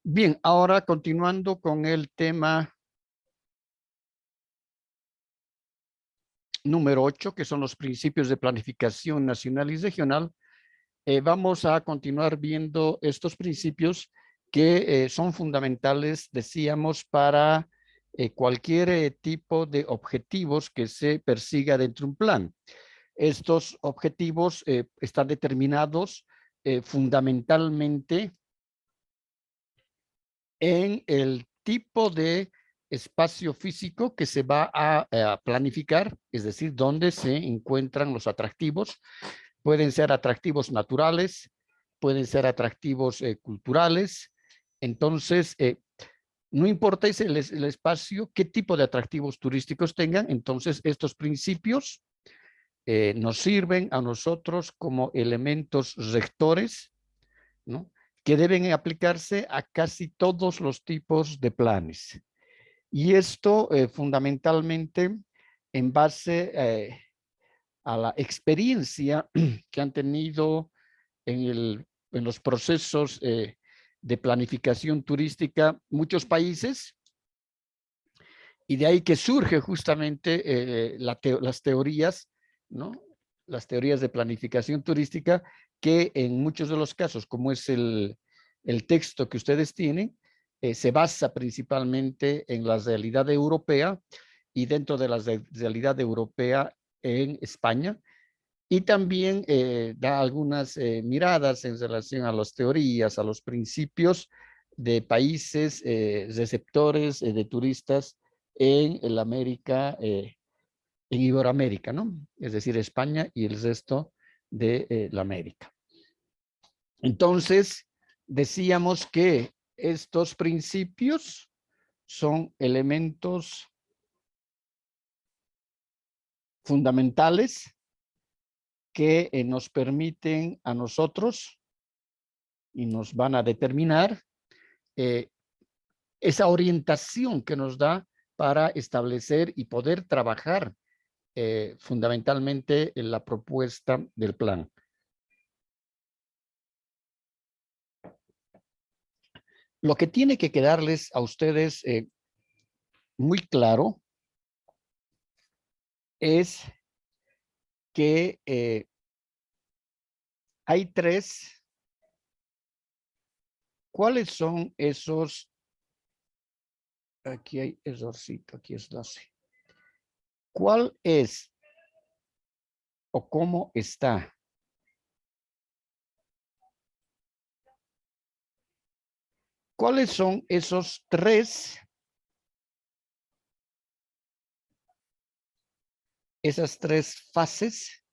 Bien, ahora continuando con el tema número 8, que son los principios de planificación nacional y regional, vamos a continuar viendo estos principios que son fundamentales, decíamos, para cualquier tipo de objetivos que se persiga dentro de un plan. Estos objetivos están determinados fundamentalmente en el tipo de espacio físico que se va a planificar, es decir, dónde se encuentran los atractivos. Pueden ser atractivos naturales, pueden ser atractivos culturales. Entonces, no importa el espacio, qué tipo de atractivos turísticos tengan, entonces estos principios nos sirven a nosotros como elementos rectores, ¿no?, que deben aplicarse a casi todos los tipos de planes. Y esto fundamentalmente en base a la experiencia que han tenido en los procesos de planificación turística muchos países, y de ahí que surge justamente las teorías, ¿no?, las teorías de planificación turística, que en muchos de los casos, como es el texto que ustedes tienen, se basa principalmente en la realidad europea, y dentro de la realidad europea en España, y también da algunas miradas en relación a las teorías, a los principios de países receptores de turistas en el América, en Iberoamérica, ¿no? Es decir, España y el resto de la América. Entonces, decíamos que estos principios son elementos fundamentales que nos permiten a nosotros y nos van a determinar esa orientación que nos da para establecer y poder trabajar fundamentalmente en la propuesta del plan. Lo que tiene que quedarles a ustedes muy claro es que hay tres. ¿Cuáles son esos? Aquí hay errorcito, aquí es 12. ¿Cuál es o cómo está cuáles son esos esas tres fases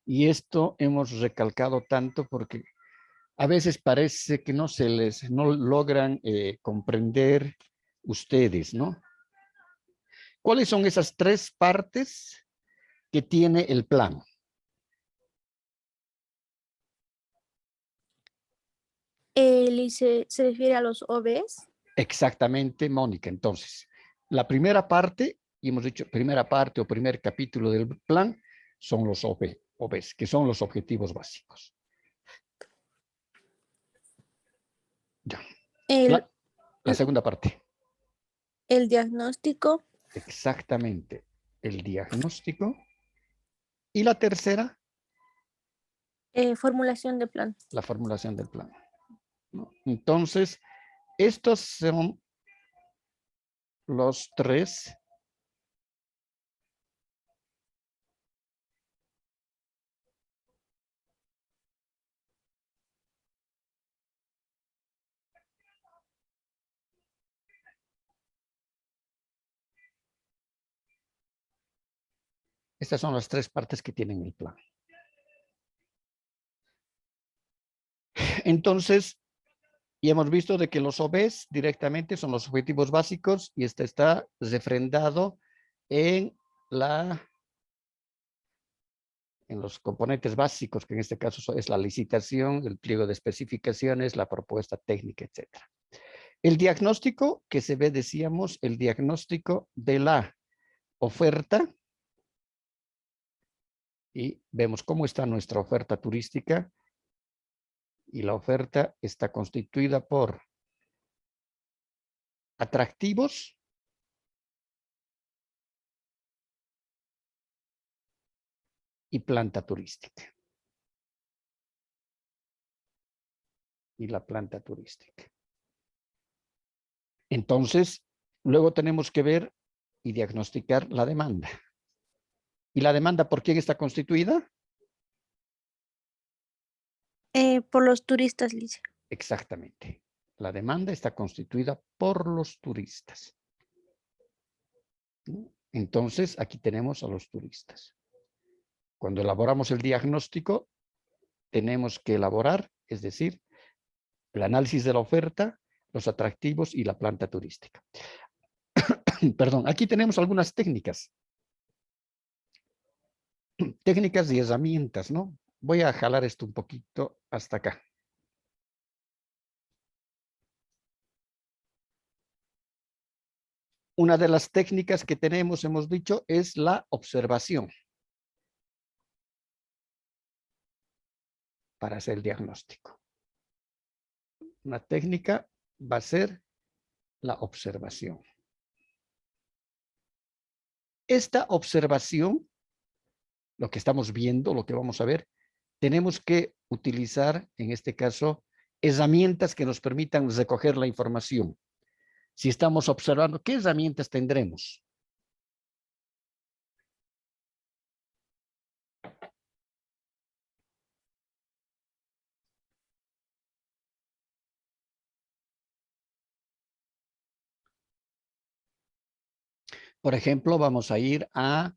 y esto hemos recalcado tanto porque a veces parece que no logran comprender ustedes, ¿no? ¿Cuáles son esas tres partes que tiene el plan? ¿Se refiere a los OBs? Exactamente, Mónica. Entonces, la primera parte, y hemos dicho primera parte o primer capítulo del plan, son los OBs, que son los objetivos básicos. Ya. La segunda parte. El diagnóstico. Exactamente, el diagnóstico. Y la tercera, Formulación de plan. la formulación del plan, ¿no? Entonces, estos son los tres estas son las tres partes que tienen el plan. Entonces, y hemos visto de que los OBs directamente son los objetivos básicos y este está refrendado en los componentes básicos, que en este caso es la licitación, el pliego de especificaciones, la propuesta técnica, etc. El diagnóstico que se ve, decíamos, el diagnóstico de la oferta, Y vemos cómo está nuestra oferta turística. Y la oferta está constituida por atractivos y planta turística. Y la planta turística. Entonces, luego tenemos que ver y diagnosticar la demanda. ¿Y la demanda por quién está constituida? Por los turistas, Lice. Exactamente. La demanda está constituida por los turistas. ¿No? Entonces, aquí tenemos a los turistas. Cuando elaboramos el diagnóstico, tenemos que elaborar, es decir, el análisis de la oferta, los atractivos y la planta turística. Perdón, aquí tenemos algunas técnicas. Técnicas y herramientas, ¿no? Voy a jalar esto un poquito hasta acá. Una de las técnicas que tenemos, hemos dicho, es la observación para hacer el diagnóstico. Una técnica va a ser la observación. Esta observación, lo que estamos viendo, lo que vamos a ver, tenemos que utilizar, en este caso, herramientas que nos permitan recoger la información. Si estamos observando, ¿qué herramientas tendremos? Por ejemplo, vamos a ir a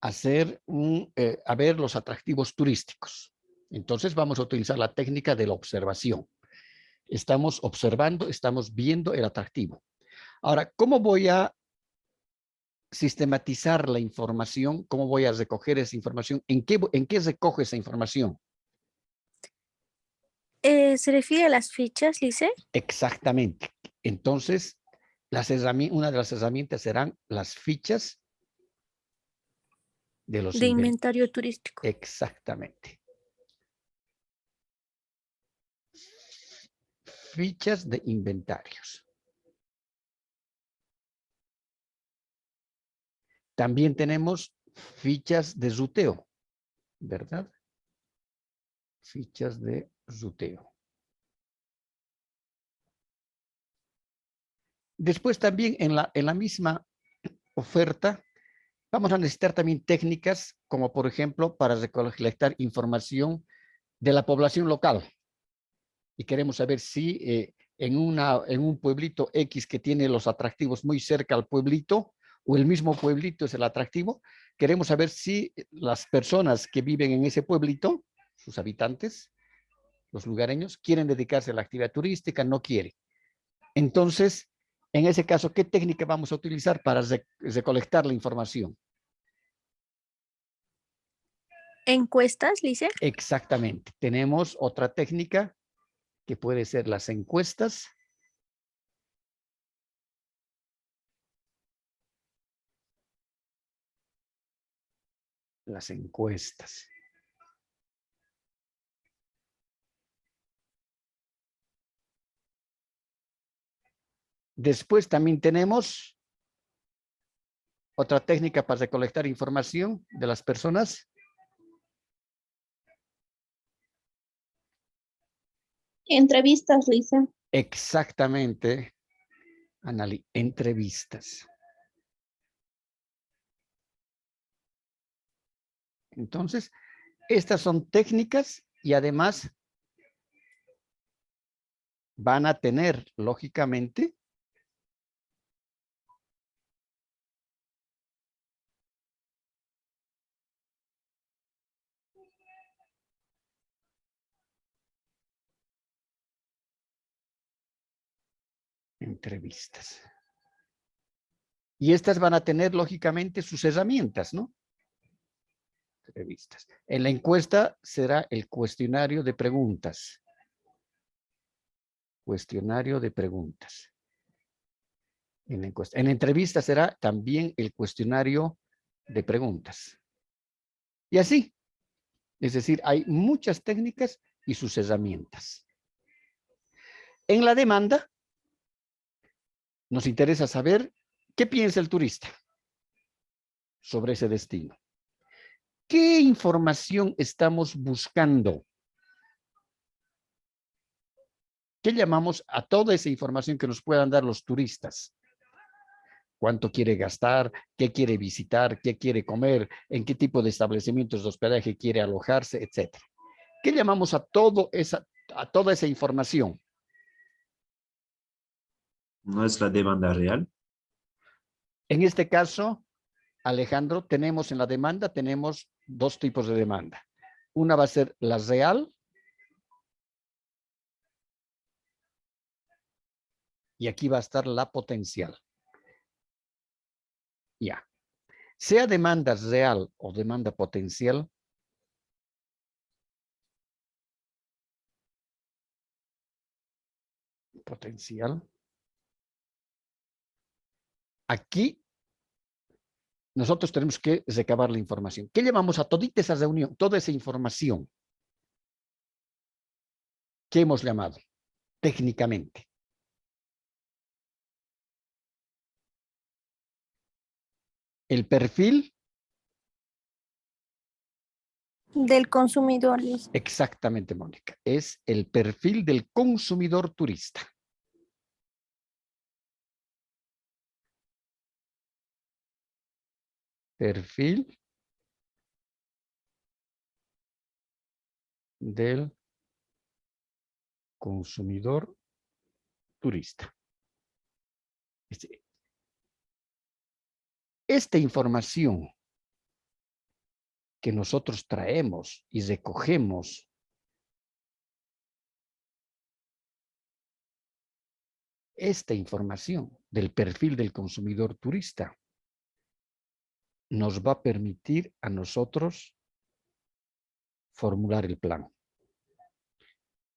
hacer a ver los atractivos turísticos. Entonces vamos a utilizar la técnica de la observación. Estamos observando, estamos viendo el atractivo. Ahora, ¿cómo voy a sistematizar la información? ¿Cómo voy a recoger esa información? ¿En qué recojo esa información? ¿Se refiere a las fichas, Lice? Exactamente. Entonces, una de las herramientas serán las fichas de los De inventario turístico. Exactamente. Fichas de inventarios. También tenemos fichas de ruteo, ¿verdad? Fichas de ruteo. Después también en la misma oferta vamos a necesitar también técnicas como por ejemplo para recolectar información de la población local. Y queremos saber si en un pueblito X que tiene los atractivos muy cerca al pueblito o el mismo pueblito es el atractivo, queremos saber si las personas que viven en ese pueblito, sus habitantes, los lugareños, quieren dedicarse a la actividad turística, no quieren. Entonces, en ese caso, ¿qué técnica vamos a utilizar para recolectar la información? ¿Encuestas, Lice? Exactamente. Tenemos otra técnica que puede ser las encuestas. Las encuestas. Después también tenemos otra técnica para recolectar información de las personas. Entrevistas, Lisa. Exactamente, Anali, entrevistas. Entonces, estas son técnicas y además van a tener, lógicamente, entrevistas. Y estas van a tener, lógicamente, sus herramientas, ¿no? Entrevistas. En la encuesta será el cuestionario de preguntas. Cuestionario de preguntas. En la encuesta. En la entrevista será también el cuestionario de preguntas. Y así, Es decir, hay muchas técnicas y sus herramientas. En la demanda, nos interesa saber qué piensa el turista sobre ese destino. ¿Qué información estamos buscando? ¿Qué llamamos a toda esa información que nos puedan dar los turistas? ¿Cuánto quiere gastar? ¿Qué quiere visitar? ¿Qué quiere comer? ¿En qué tipo de establecimientos de hospedaje quiere alojarse? Etcétera. ¿Qué llamamos a toda esa información? ¿No es la demanda real? En este caso, Alejandro, tenemos en la demanda, tenemos dos tipos de demanda. Una va a ser la real y aquí va a estar la potencial. Ya. Sea demanda real o demanda potencial, aquí nosotros tenemos que recabar la información. ¿Qué llamamos a todita esa reunión, toda esa información? ¿Qué hemos llamado técnicamente? El perfil. Del consumidor, lice. Exactamente, Mónica. Es el perfil del consumidor turista. Perfil del consumidor turista. Esta información que nosotros traemos y recogemos esta información del perfil del consumidor turista nos va a permitir a nosotros formular el plan.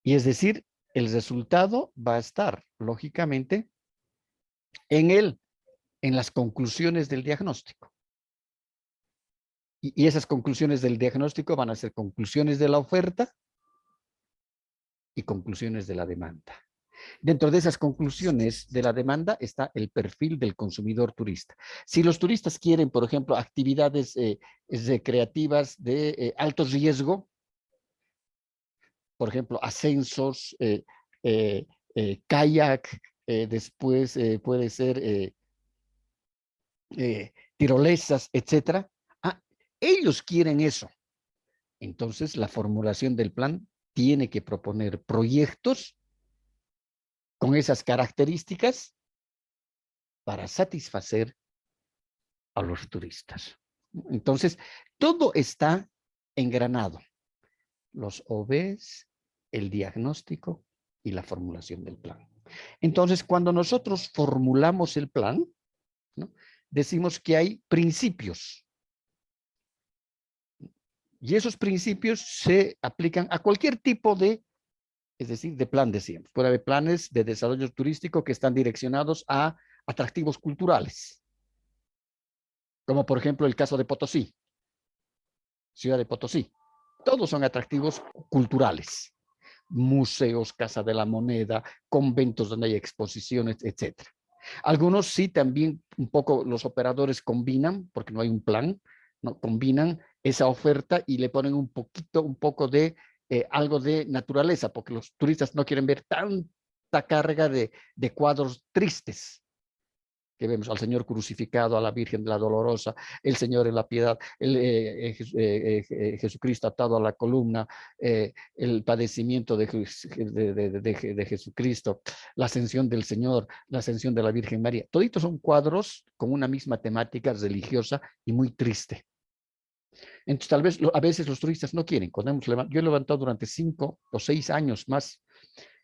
Y es decir, el resultado va a estar, lógicamente, en las conclusiones del diagnóstico. Y esas conclusiones del diagnóstico van a ser conclusiones de la oferta y conclusiones de la demanda. Dentro de esas conclusiones de la demanda está el perfil del consumidor turista. Si los turistas quieren, por ejemplo, actividades recreativas de alto riesgo, por ejemplo, ascensos, kayak, después puede ser tirolesas, etcétera. Ellos quieren eso. Entonces, la formulación del plan tiene que proponer proyectos con esas características para satisfacer a los turistas. Entonces, todo está engranado. Los OBs, el diagnóstico y la formulación del plan. Entonces, cuando nosotros formulamos el plan, ¿no?, decimos que hay principios. Y esos principios se aplican a cualquier tipo de, es decir, de plan, decíamos. Puede haber planes de desarrollo turístico que están direccionados a atractivos culturales. Como por ejemplo el caso de Potosí, ciudad de Potosí. Todos son atractivos culturales. Museos, Casa de la Moneda, conventos donde hay exposiciones, etc. Algunos sí también un poco los operadores combinan, porque no hay un plan, ¿no?, combinan esa oferta y le ponen un poco de algo de naturaleza, porque los turistas no quieren ver tanta carga de cuadros tristes, que vemos al Señor crucificado, a la Virgen de la Dolorosa, el Señor en la piedad, Jesucristo atado a la columna, el padecimiento de Jesucristo, la ascensión del Señor, la ascensión de la Virgen María. Toditos son cuadros con una misma temática religiosa y muy triste. Entonces, tal vez a veces los turistas no quieren. Yo he levantado durante 5 o 6 años más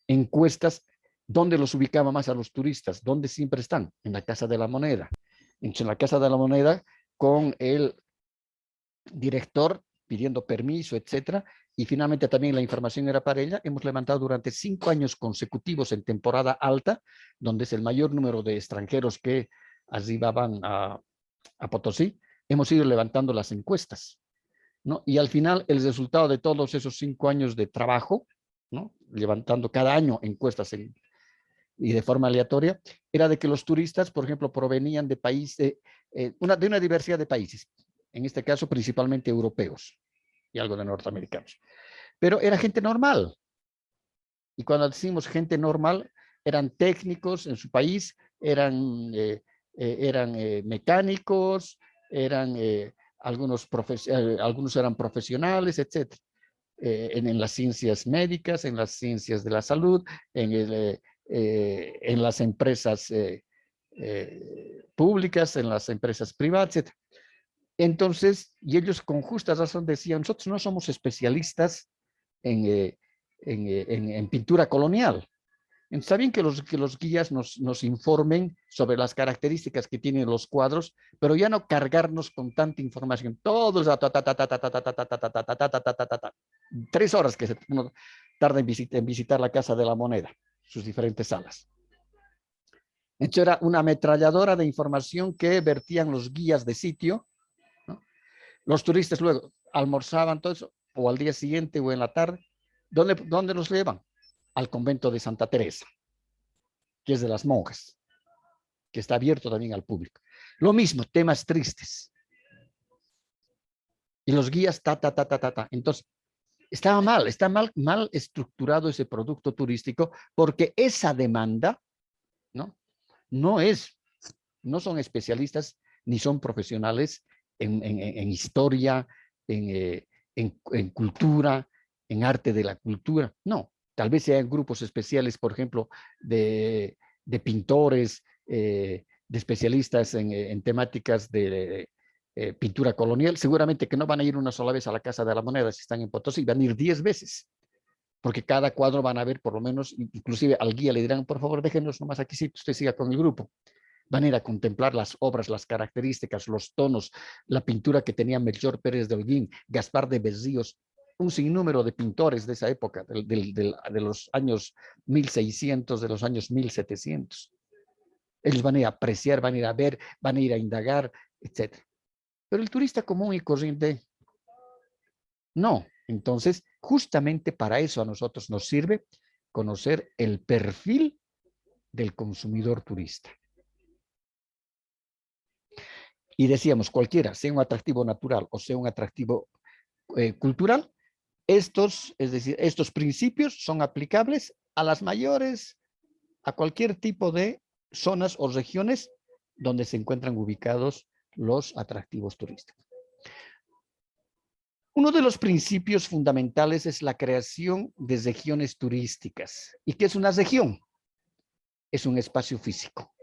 encuestas donde los ubicaba más a los turistas, donde siempre están, en la Casa de la Moneda. Entonces, en la Casa de la Moneda, con el director pidiendo permiso, etcétera, y finalmente también la información era para ella. Hemos levantado durante 5 años consecutivos en temporada alta, donde es el mayor número de extranjeros que arribaban a Potosí. Hemos ido levantando las encuestas. ¿no? Y al final el resultado de todos esos 5 años de trabajo, ¿no? Levantando cada año encuestas y de forma aleatoria, era de que los turistas, por ejemplo, provenían de países, de una diversidad de países, en este caso principalmente europeos y algo de norteamericanos. Pero era gente normal. Y cuando decimos gente normal, eran técnicos en su país, eran mecánicos, eran algunos eran profesionales, etc. En las ciencias médicas, en las ciencias de la salud, en las empresas públicas, en las empresas privadas, etc. Entonces, y ellos con justa razón decían, nosotros no somos especialistas en pintura colonial. Entonces, está bien que los guías nos informen sobre las características que tienen los cuadros, pero ya no cargarnos con tanta información. Todos, 3 horas que uno tarda en visitar la Casa de la Moneda, sus diferentes salas. Entonces, era una ametralladora de información que vertían los guías de sitio, ¿no? Los turistas luego almorzaban todo eso, o al día siguiente o en la tarde. ¿Dónde los llevan? Al convento de Santa Teresa, que es de las monjas, que está abierto también al público. Lo mismo, temas tristes. Y los guías, Entonces, está mal estructurado ese producto turístico, porque esa demanda, ¿no? No son especialistas ni son profesionales en historia, en cultura, en arte de la cultura. No, tal vez sean grupos especiales, por ejemplo, de pintores, de especialistas en temáticas de pintura colonial. Seguramente que no van a ir una sola vez a la Casa de la Moneda si están en Potosí, van a ir 10 veces. Porque cada cuadro van a ver por lo menos, inclusive al guía le dirán, por favor, déjenos nomás aquí, si usted siga con el grupo. Van a ir a contemplar las obras, las características, los tonos, la pintura que tenía Melchor Pérez de Holguín, Gaspar de Berríos, un sinnúmero de pintores de esa época, de los años 1600, de los años 1700. Ellos van a ir a apreciar, van a ir a ver, van a ir a indagar, etc. Pero el turista común y corriente, no. Entonces, justamente para eso a nosotros nos sirve conocer el perfil del consumidor turista. Y decíamos, cualquiera, sea un atractivo natural o sea un atractivo cultural, es decir, estos principios son aplicables a las mayores, a cualquier tipo de zonas o regiones donde se encuentran ubicados los atractivos turísticos. Uno de los principios fundamentales es la creación de regiones turísticas. ¿Y qué es una región? Es un espacio físico.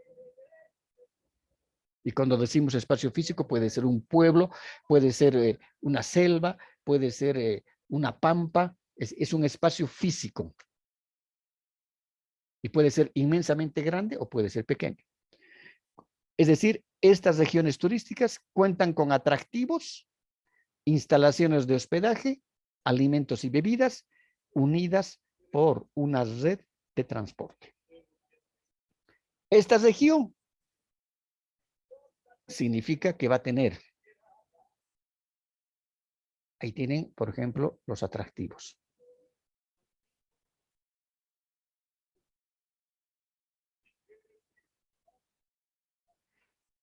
Y cuando decimos espacio físico, puede ser un pueblo, puede ser una selva, puede ser una pampa, es un espacio físico. Y puede ser inmensamente grande o puede ser pequeño. Es decir, estas regiones turísticas cuentan con atractivos, instalaciones de hospedaje, alimentos y bebidas, unidas por una red de transporte. Esta región significa que va a tener, ahí tienen, por ejemplo, los atractivos.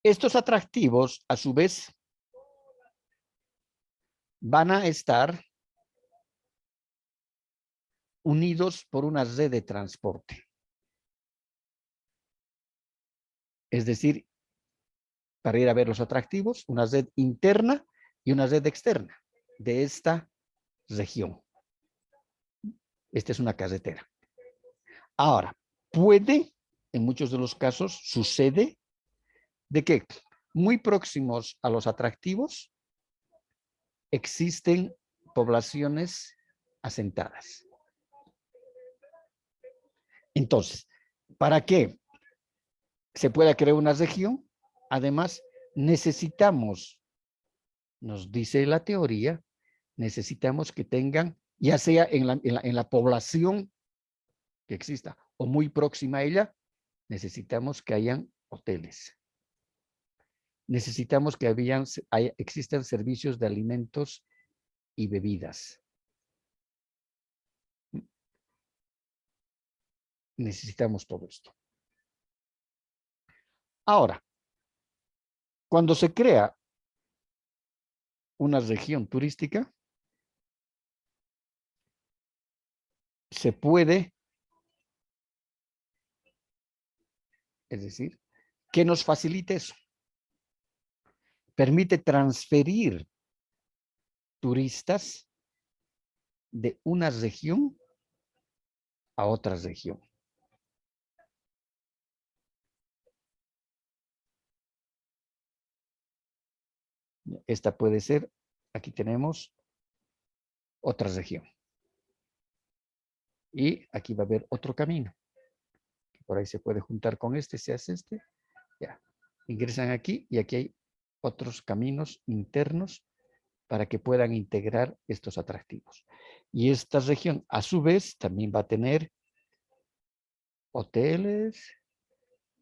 Estos atractivos, a su vez, van a estar unidos por una red de transporte. Es decir, para ir a ver los atractivos, una red interna y una red externa de esta región. Esta es una carretera. Ahora, puede, en muchos de los casos, sucede de que muy próximos a los atractivos existen poblaciones asentadas. Entonces, para que se pueda crear una región, además necesitamos, nos dice la teoría, necesitamos que tengan, ya sea en la población que exista o muy próxima a ella, necesitamos que hayan hoteles. Necesitamos que existan servicios de alimentos y bebidas. Necesitamos todo esto. Ahora, cuando se crea una región turística, se puede, es decir, ¿qué nos facilita eso? Permite transferir turistas de una región a otra región. Esta puede ser, aquí tenemos otra región. Y aquí va a haber otro camino. Por ahí se puede juntar con este, se hace este. Ya. Ingresan aquí y aquí hay otros caminos internos para que puedan integrar estos atractivos. Y esta región, a su vez, también va a tener hoteles,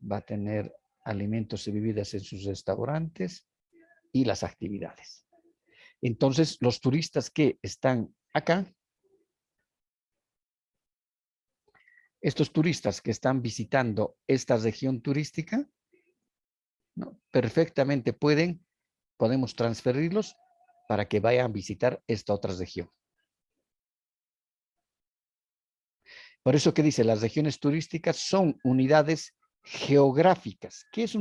va a tener alimentos y bebidas en sus restaurantes y las actividades. Entonces, los turistas que están acá, estos turistas que están visitando esta región turística, ¿no? Perfectamente podemos transferirlos para que vayan a visitar esta otra región. Por eso que dice, las regiones turísticas son unidades geográficas. ¿Qué es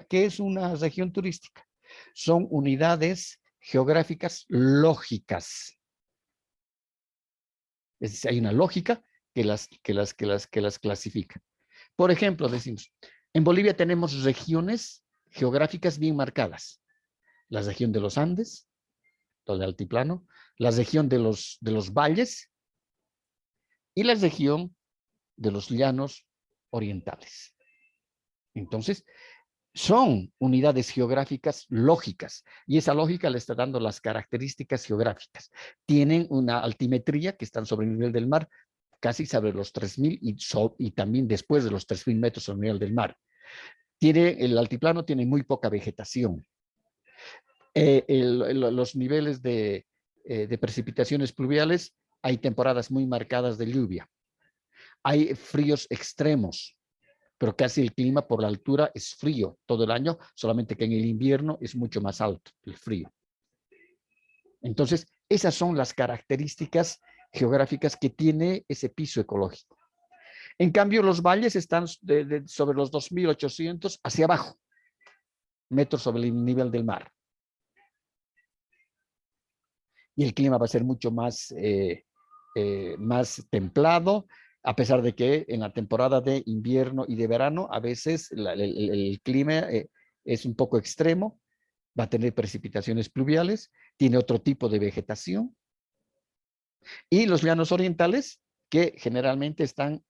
qué es una región turística? Son unidades geográficas lógicas. Es decir, hay una lógica que las clasifica. Por ejemplo, decimos, en Bolivia tenemos regiones geográficas bien marcadas. La región de los Andes, todo el altiplano, la región de los valles y la región de los llanos orientales. Entonces, son unidades geográficas lógicas y esa lógica le está dando las características geográficas. Tienen una altimetría que están sobre el nivel del mar, casi sobre los 3.000 y también después de los 3.000 metros sobre el nivel del mar. El altiplano tiene muy poca vegetación. Los niveles de precipitaciones pluviales, hay temporadas muy marcadas de lluvia. Hay fríos extremos, pero casi el clima por la altura es frío todo el año, solamente que en el invierno es mucho más alto el frío. Entonces, esas son las características geográficas que tiene ese piso ecológico. En cambio, los valles están sobre los 2.800 hacia abajo, metros sobre el nivel del mar. Y el clima va a ser mucho más templado, a pesar de que en la temporada de invierno y de verano a veces el clima es un poco extremo, va a tener precipitaciones pluviales, tiene otro tipo de vegetación. Y los llanos orientales, que generalmente están,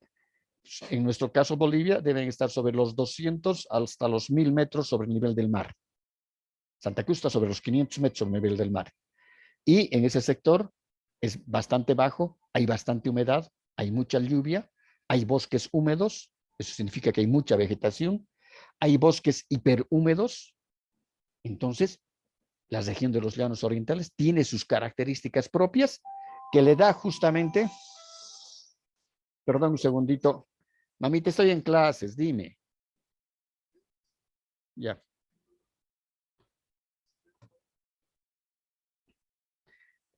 en nuestro caso Bolivia, deben estar sobre los 200 hasta los 1.000 metros sobre el nivel del mar. Santa Cruz está sobre los 500 metros sobre el nivel del mar. Y en ese sector es bastante bajo, hay bastante humedad, hay mucha lluvia, hay bosques húmedos, eso significa que hay mucha vegetación, hay bosques hiperhúmedos. Entonces, la región de los llanos orientales tiene sus características propias que le da justamente, perdón un segundito, mamita, estoy en clases, dime. Ya.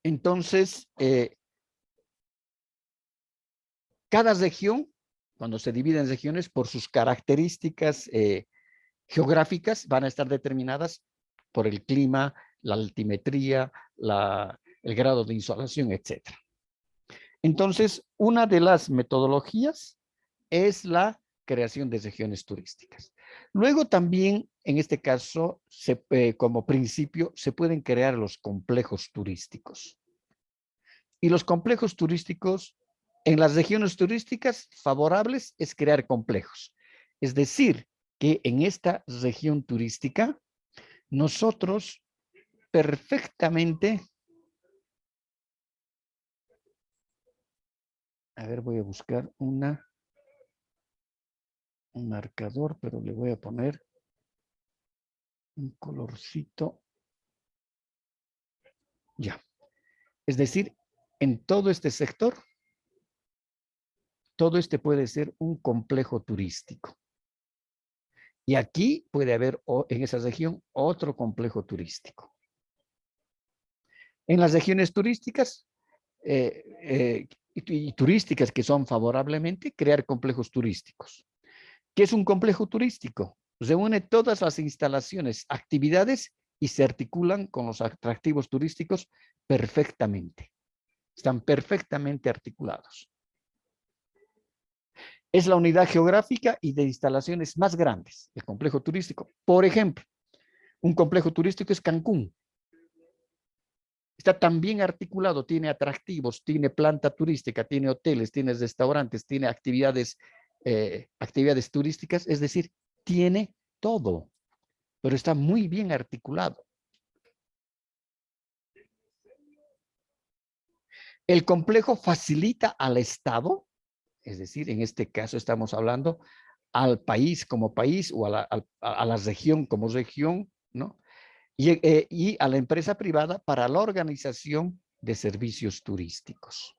Entonces, cada región, cuando se divide en regiones, por sus características geográficas, van a estar determinadas por el clima, la altimetría, el grado de insolación, etc. Entonces, una de las metodologías es la creación de regiones turísticas. Luego también, en este caso, como principio, se pueden crear los complejos turísticos. Y los complejos turísticos, en las regiones turísticas favorables, es crear complejos. Es decir, que en esta región turística, nosotros perfectamente, a ver, voy a buscar un marcador, pero le voy a poner un colorcito. Ya. Es decir, en todo este sector, todo este puede ser un complejo turístico. Y aquí puede haber, en esa región, otro complejo turístico. En las regiones turísticas y turísticas que son favorablemente, crear complejos turísticos. ¿Qué es un complejo turístico? Reúne todas las instalaciones, actividades y se articulan con los atractivos turísticos perfectamente. Están perfectamente articulados. Es la unidad geográfica y de instalaciones más grandes, el complejo turístico. Por ejemplo, un complejo turístico es Cancún. Está tan bien articulado, tiene atractivos, tiene planta turística, tiene hoteles, tiene restaurantes, tiene actividades turísticas, es decir, tiene todo, pero está muy bien articulado. El complejo facilita al Estado, es decir, en este caso estamos hablando al país como país o a la región como región, ¿no? Y a la empresa privada para la organización de servicios turísticos.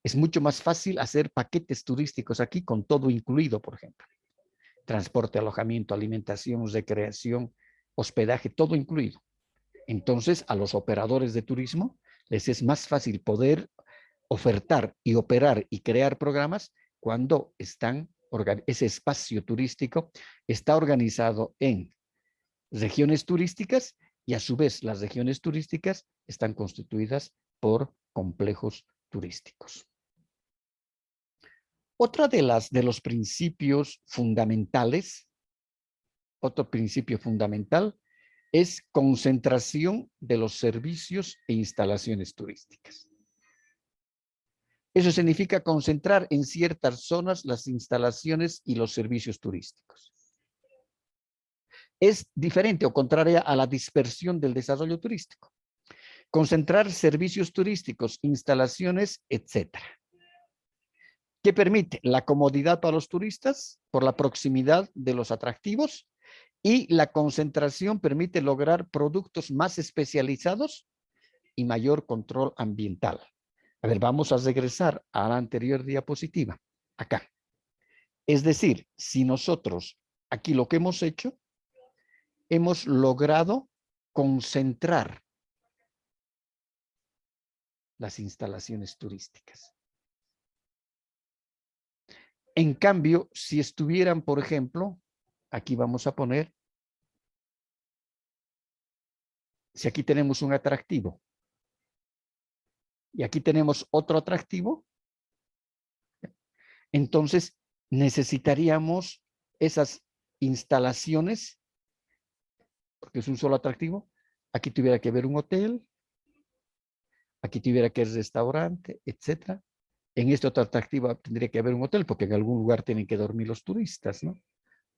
Es mucho más fácil hacer paquetes turísticos aquí con todo incluido, por ejemplo. Transporte, alojamiento, alimentación, recreación, hospedaje, todo incluido. Entonces, a los operadores de turismo les es más fácil poder ofertar y operar y crear programas cuando ese espacio turístico está organizado en regiones turísticas y a su vez las regiones turísticas están constituidas por complejos turísticos. Otra de los principios fundamentales, otro principio fundamental es concentración de los servicios e instalaciones turísticas. Eso significa concentrar en ciertas zonas las instalaciones y los servicios turísticos. Es diferente o contraria a la dispersión del desarrollo turístico. Concentrar servicios turísticos, instalaciones, etcétera. ¿Qué permite? La comodidad para los turistas por la proximidad de los atractivos y la concentración permite lograr productos más especializados y mayor control ambiental. A ver, vamos a regresar a la anterior diapositiva. Acá. Es decir, si nosotros aquí lo que hemos hecho, hemos logrado concentrar las instalaciones turísticas. En cambio, si estuvieran, por ejemplo, aquí vamos a poner, si aquí tenemos un atractivo y aquí tenemos otro atractivo, entonces necesitaríamos esas instalaciones, porque es un solo atractivo. Aquí tuviera que haber un hotel, aquí tuviera que haber restaurante, etcétera. En este otro atractivo tendría que haber un hotel, porque en algún lugar tienen que dormir los turistas, ¿no?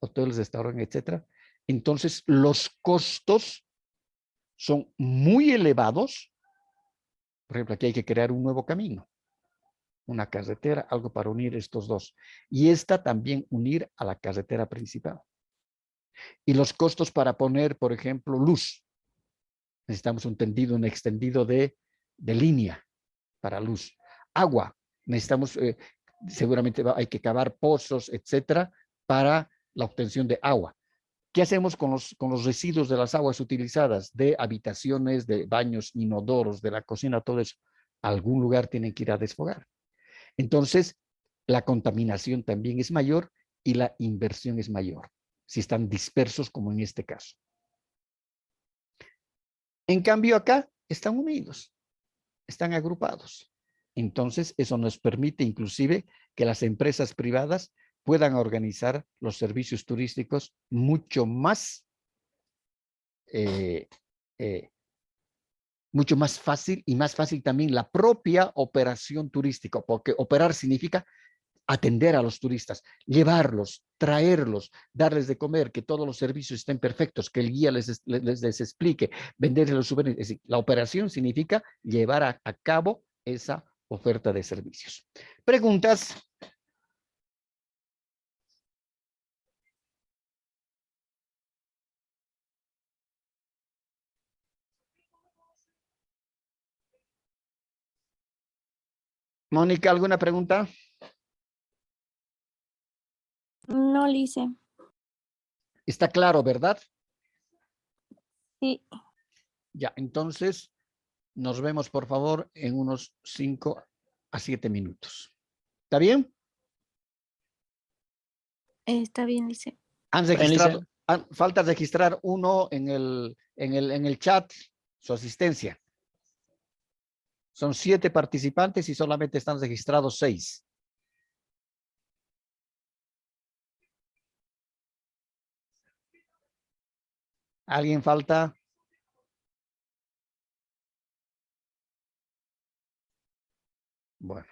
Hoteles, restaurantes, etcétera. Entonces, los costos son muy elevados. Por ejemplo, aquí hay que crear un nuevo camino, una carretera, algo para unir estos dos. Y esta también unir a la carretera principal. Y los costos para poner, por ejemplo, luz. Necesitamos un extendido de línea para luz. Agua. Necesitamos, seguramente hay que cavar pozos, etcétera, para la obtención de agua. ¿Qué hacemos con los residuos de las aguas utilizadas de habitaciones, de baños, inodoros, de la cocina, todo eso? A algún lugar tienen que ir a desfogar. Entonces, la contaminación también es mayor y la inversión es mayor, si están dispersos como en este caso. En cambio, acá están unidos, están agrupados. Entonces, eso nos permite inclusive que las empresas privadas puedan organizar los servicios turísticos mucho más fácil y más fácil también la propia operación turística, porque operar significa atender a los turistas, llevarlos, traerlos, darles de comer, que todos los servicios estén perfectos, que el guía les explique, venderles los souvenirs. Es decir, la operación significa llevar a cabo esa oferta de servicios. ¿Preguntas? Mónica, ¿alguna pregunta? No, Lice. Está claro, ¿verdad? Sí. Ya, entonces nos vemos, por favor, en unos 5 a 7 minutos. ¿Está bien? Está bien, Lice. Han Bien, registrado, Lice. falta registrar uno en el chat, su asistencia. Son 7 participantes y solamente están registrados 6. ¿Alguien falta? Bueno.